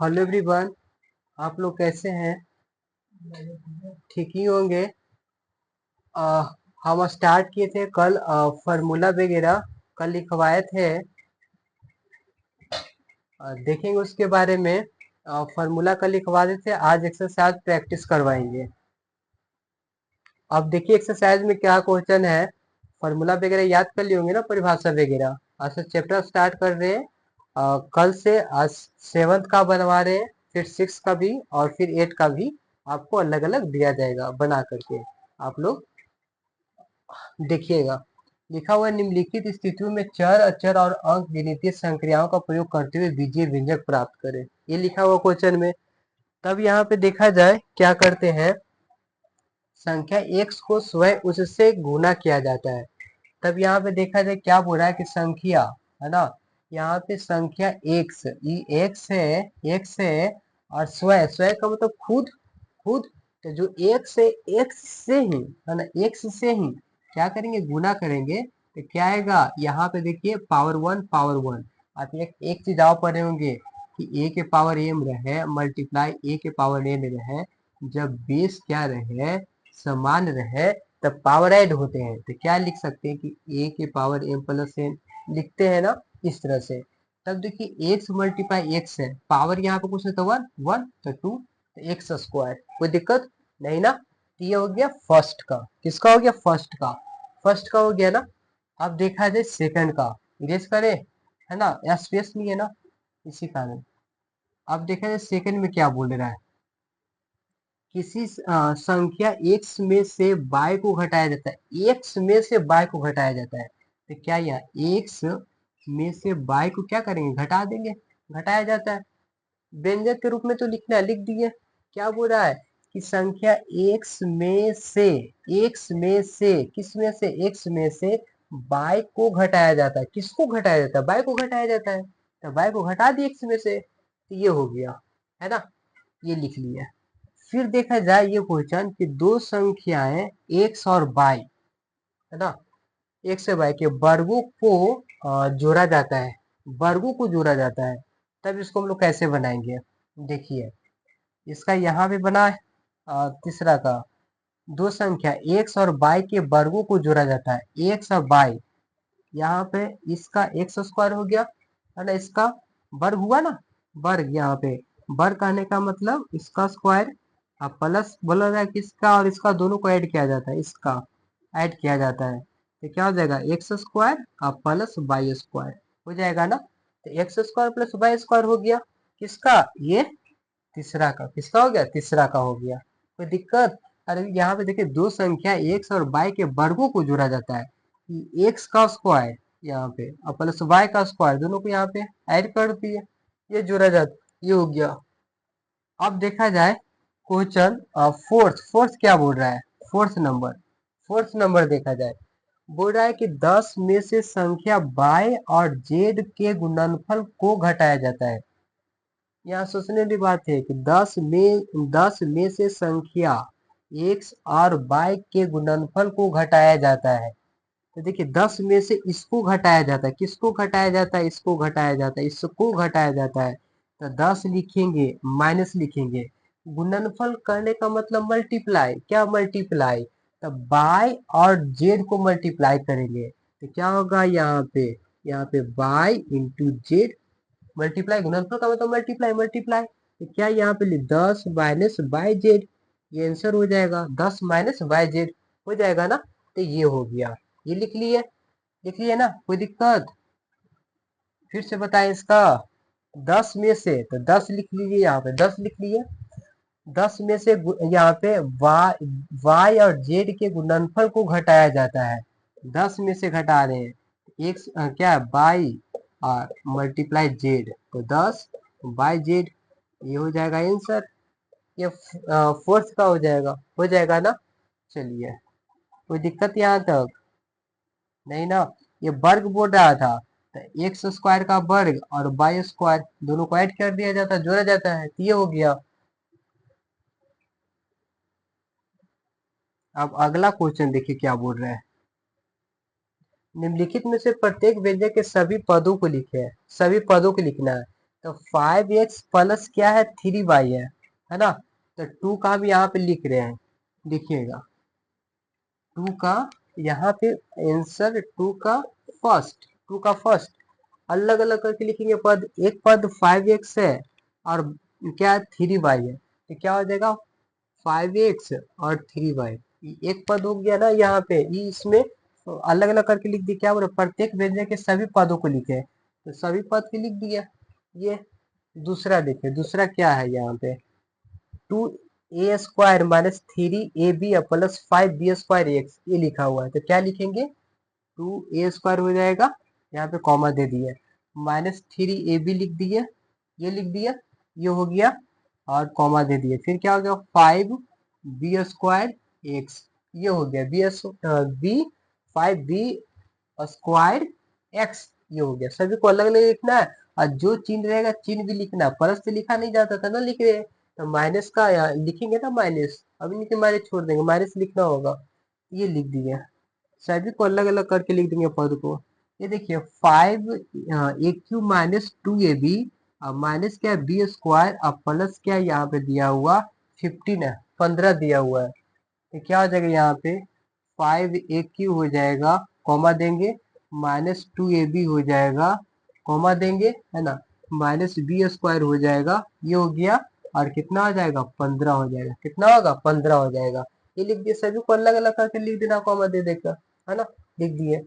Hello everyone, आप लोग कैसे हैं? ठीक ही होंगे। अ, हम स्टार्ट किए थे कल फार्मूला वगैरह कल लिखवाए थे। देखेंगे उसके बारे में। फार्मूला कल लिखवा देते, आज एक्सरसाइज प्रैक्टिस करवाएंगे। अब देखिए एक्सरसाइज में क्या क्वेश्चन है। फार्मूला वगैरह याद कर लिए होंगे ना, परिभाषा वगैरह। आज से चैप्टर स्टार्ट कर रहे हैं। कल से आज 7th का बनवा रहे हैं, फिर 6 का भी और फिर 8 का भी आपको अलग अलग दिया जाएगा बना करके। आप लोग देखिएगा। लिखा हुआ है, निम्नलिखित स्थितियों में चर अचर और अंक गिनती संक्रियाओं का प्रयोग करते हुए बीजीय व्यंजक प्राप्त करें। ये लिखा हुआ क्वेश्चन में। तब यहाँ पे देखा जाए क्या करते हैं। संख्या x को स्वयं उससे गुना किया जाता है। तब यहाँ पे देखा जाए क्या बोल रहा है कि संख्या है ना, यहाँ पे संख्या x, ये x है और स्वयं, स्वयं का मतलब खुद, खुद। तो जो x है, x से ही है ना, x से ही क्या करेंगे, गुना करेंगे। तो क्या आएगा, यहाँ पे देखिए पावर 1 पावर 1। आप एक चीज आप पढ़े होंगे कि a के पावर m रहे मल्टीप्लाई a के पावर n रहे, जब बेस क्या रहे, समान रहे, तब पावर ऐड होते हैं। तो क्या लिख सकते हैं कि a के पावर m प्लस n लिखते हैं ना, इस तरह से। तब देखिए x मल्टीप्लाई x है, पावर यहाँ पे कुछ नहीं तो 1 1 तो 2, तो एक्स स्क्वायर। कोई दिक्कत नहीं ना। तो ये हो गया फर्स्ट का। किसका हो गया, फर्स्ट का। फर्स्ट का हो गया ना। अब देखा जाए सेकंड का। इरेज करें, है ना, यहाँ स्पेस नहीं है ना, इसी कारण। अब देखा जाए सेकंड में क्या बोल रहा है। किसी संख्या x में से y को घटाया जाता है, x में से y को घटाया जाता है। तो क्या यहाँ x में से y को क्या करेंगे, घटा देंगे, घटाया जाता है। व्यंजक के रूप में तो लिखना है, लिख दिए। क्या बोल रहा है कि संख्या x में से, x में से, किस में से, x में से y को घटाया जाता है। किसको घटाया जाता है, y को घटाया जाता है। तो y को घटा दिए x में से, तो ये हो गया, है ना, ये लिख लिया। फिर देखा जाए ये क्वेश्चन कि दो संख्याएं x और y, है ना, x से y के वर्गों को जोड़ा जाता है, वर्गों को जोड़ा जाता है। तब इसको हम लोग कैसे बनाएंगे। देखिए इसका यहाँ पे बना है तीसरा का, दो संख्या x और y के वर्गों को जोड़ा जाता है, x और y। यहाँ पे इसका एक्स स्क्वायर हो गया, है ना, इसका वर्ग हुआ ना, वर्ग। यहाँ पे वर्ग कहने का मतलब इसका स्क्वायर, अब प्लस बोला जाए किसका और इसका, दोनों को ऐड किया जाता है, इसका ऐड किया जाता है। तो क्या हो जाएगा, एक्स स्क्वायर और प्लस वाई स्क्वायर हो जाएगा ना। तो x square plus y square हो गया किसका, ये तीसरा का। किसका हो गया, तीसरा का हो गया। कोई दिक्कत। अरे यहाँ पे देखिए दो संख्या एक्स और वाई के वर्गों को जोड़ा जाता है, एक्स का स्क्वायर यहाँ पे और प्लस वाई का स्क्वायर, दोनों को यहाँ पे ऐड कर दिए, ये जोड़ा जाता, ये हो गया। अब देखा जाए क्वेश्चन फोर्थ, फोर्थ क्या बोल रहा है, फोर्थ नंबर, फोर्थ नंबर देखा जाए। बोल रहा है कि 10 में से संख्या y और z के गुणनफल को घटाया जाता है। यहाँ सोचने की बात है कि 10 में से संख्या x और y के गुणनफल को घटाया जाता है। तो देखिए 10 में से इसको घटाया जाता है, किसको घटाया जाता है, इसको घटाया जाता है, इसको घटाया जाता है। तो 10 लिखेंगे, माइनस लिखेंगे। गुणनफल करने का मतलब मल्टीप्लाई, क्या मल्टीप्लाई, तो बाय और जेड को मल्टीप्लाई करेंगे। तो क्या होगा यहाँ पे बाय इंटू जेड, मल्टीप्लाई, गुणनफल का मतलब मल्टीप्लाई, मल्टीप्लाई। तो क्या यहाँ पे 10 माइनस बाय जेड, ये आंसर हो जाएगा, 10 माइनस बाय जेड हो जाएगा ना। तो ये हो गया, ये लिख लिए, लिख लिए ना, कोई दिक्कत। फिर से बताएं इसका, 10 में से, तो 10 लिख लीजिए, यहाँ पे 10 लिख लिए। 10 में से यहाँ पे y और z के गुणनफल को घटाया जाता है, 10 में से घटा रहे हैं, एक क्या है बाई और मल्टीप्लाई जेड, तो 10 बाई जेड, ये हो जाएगा आंसर। ये फोर्थ का हो जाएगा ना। चलिए, कोई दिक्कत यहाँ तक नहीं ना। ये वर्ग बोल रहा था, तो एक्स स्क्वायर का वर्ग और वाई स्क्वायर दोनों को ऐड कर दिया जाता है, जोड़ा जाता है, तो ये हो गया। अब अगला क्वेश्चन देखिए क्या बोल रहा है। निम्नलिखित में से प्रत्येक व्यंजक के सभी पदों को लिखे, सभी पदों को लिखना है। तो 5x प्लस क्या है 3y है ना। तो 2 का हम यहाँ पे लिख रहे हैं, देखिएगा 2 का यहाँ पे आंसर 2 का फर्स्ट अलग अलग करके लिखेंगे पद। एक पद 5x है और क्या 3y है, तो क्या हो जाएगा 5x और 3y। एक पद हो गया ना यहाँ पे, इसमें अलग अलग करके लिख दिया। क्या बोले प्रत्येक व्यंजन के सभी पदों को लिखे, तो सभी पद के लिख दिया। ये दूसरा देखिए, दूसरा क्या है यहाँ पे 2a² minus 3ab plus 5b² ये लिखा हुआ है। तो क्या लिखेंगे 2a² हो जाएगा, यहाँ पे कॉमा दे दिए, माइनस 3ab लिख दिए, ये लिख दिया, ये हो गया और कॉमा दे दिए। फिर क्या हो गया 5b² ये हो गया b 5b² ये हो गया। सभी को अलग अलग लिखना है और जो चिन्ह रहेगा चिन्ह भी लिखना है। परस से लिखा नहीं जाता था ना, लिख रहे हैं तो माइनस का लिखेंगे ना माइनस, अभी नहीं माइनस छोड़ देंगे, माइनस लिखना होगा, ये लिख दिया। सभी को अलग अलग करके लिख देंगे पद को। ये देखिए 5a³ माइनस 2ab माइनस क्या है b² और प्लस क्या यहाँ पे दिया हुआ 15 है, 15 दिया हुआ है। तो क्या हो जाएगा यहाँ पे 5a³ हो जाएगा, कॉमा देंगे, माइनस 2ab हो जाएगा, कॉमा देंगे, है ना, माइनस b² हो जाएगा, ये हो गया और कितना हो जाएगा 15 हो जाएगा। कितना होगा 15 हो जाएगा। ये लिख दिए, सभी को अलग अलग करके लिख देना कॉमा दे देकर, है ना, लिख दिए।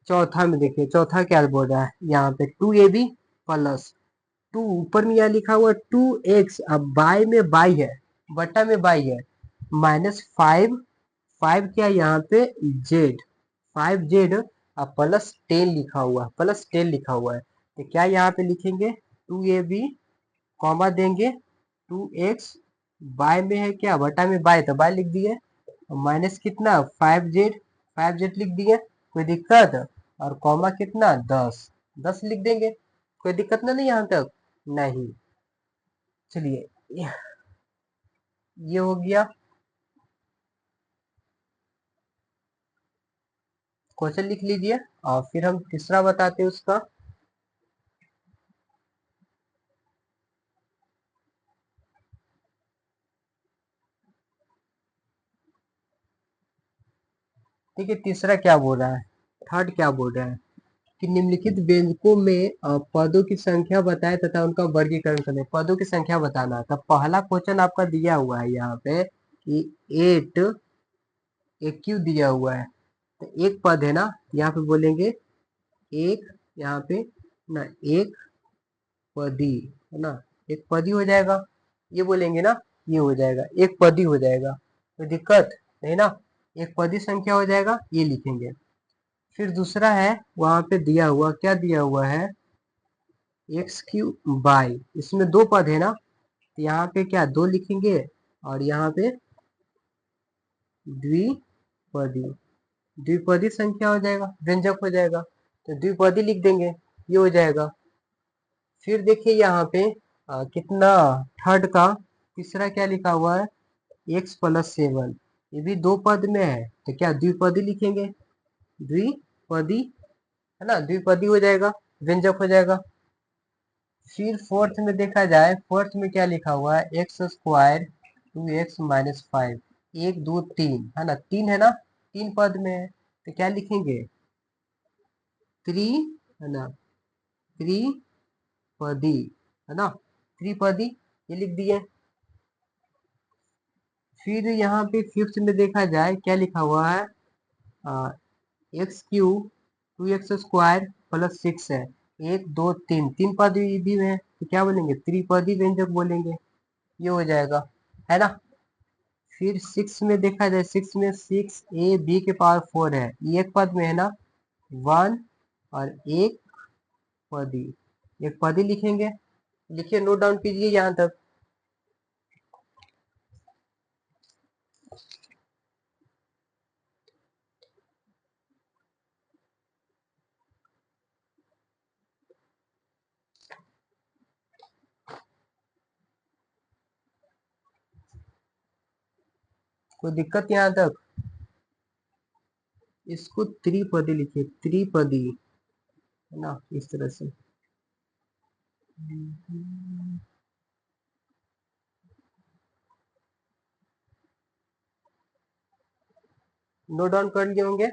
चौथा में देखिए, चौथा क्या बोल रहा है यहाँ पे 2ab प्लस 2 ऊपर में यहाँ लिखा हुआ 2x, अब बाय में बाई है, बटा में बाई है, माइनस 5 क्या यहाँ पे जेड 5z और प्लस 10 लिखा हुआ है, प्लस 10 लिखा हुआ है। तो क्या यहाँ पे लिखेंगे 2ab कॉमा देंगे 2x, बाय में है क्या बटा में बाय, तो बाय लिख दिए, माइनस कितना 5z लिख दिए, कोई दिक्कत, और कॉमा कितना 10 लिख देंगे, कोई दिक्कत ना नहीं यहाँ तक नहीं। चलिए ये हो गया। क्वेश्चन लिख लीजिए और फिर हम तीसरा बताते हैं उसका। ठीक है, तीसरा क्या बोल रहा है, थर्ड क्या बोल रहा है कि निम्नलिखित व्यंजकों में पदों की संख्या बताए तथा उनका वर्गीकरण करें। पदों की संख्या बताना था। पहला क्वेश्चन आपका दिया हुआ है यहाँ पे कि 8 AQ दिया हुआ है, तो एक पद है ना, यहाँ पे बोलेंगे एक, यहाँ पे ना एक पदी, है ना, एक पदी हो जाएगा, ये बोलेंगे ना, ये हो जाएगा एक पदी हो जाएगा, कोई दिक्कत नहीं ना, एक पदी संख्या हो जाएगा, ये लिखेंगे। फिर दूसरा है वहां पे दिया हुआ, क्या दिया हुआ है x³ इसमें दो पद है ना, तो यहाँ पे क्या दो लिखेंगे और यहाँ पे द्विपदी, द्विपदी संख्या हो जाएगा, व्यंजक हो जाएगा, तो द्विपदी लिख देंगे, ये हो जाएगा। फिर देखिए यहाँ पे कितना थर्ड का तीसरा क्या लिखा हुआ है x+7, ये भी दो पद में है, तो क्या द्विपदी लिखेंगे, द्विपदी, है ना, द्विपदी हो जाएगा, व्यंजक हो जाएगा। फिर फोर्थ में देखा जाए, फोर्थ में क्या लिखा हुआ है x² 2x-5, 1 2 3, है ना, तीन है ना, तीन पद में है, तो क्या लिखेंगे त्रि, है ना, त्रिपदी, है ना, त्रिपदी, ये लिख दिए। फिर यहाँ पे फिफ्थ में देखा जाए क्या लिखा हुआ है x³ 2x² + 6 है, 1 2 3, तीन पद भी है, तो क्या बोलेंगे त्रिपदी व्यंजक बोलेंगे, ये हो जाएगा, है ना। फिर सिक्स में देखा जाए, सिक्स में 6ab⁴ है, ये एक पद में है ना, 1 और एक पदी, एक पदी लिखेंगे, लिखिए नोट डाउन कीजिए यहाँ तक। कोई दिक्कत यहाँ तक, इसको त्रिपदी लिखिए, त्रिपदी, है ना, इस तरह से। नोट डाउन कर लिए होंगे।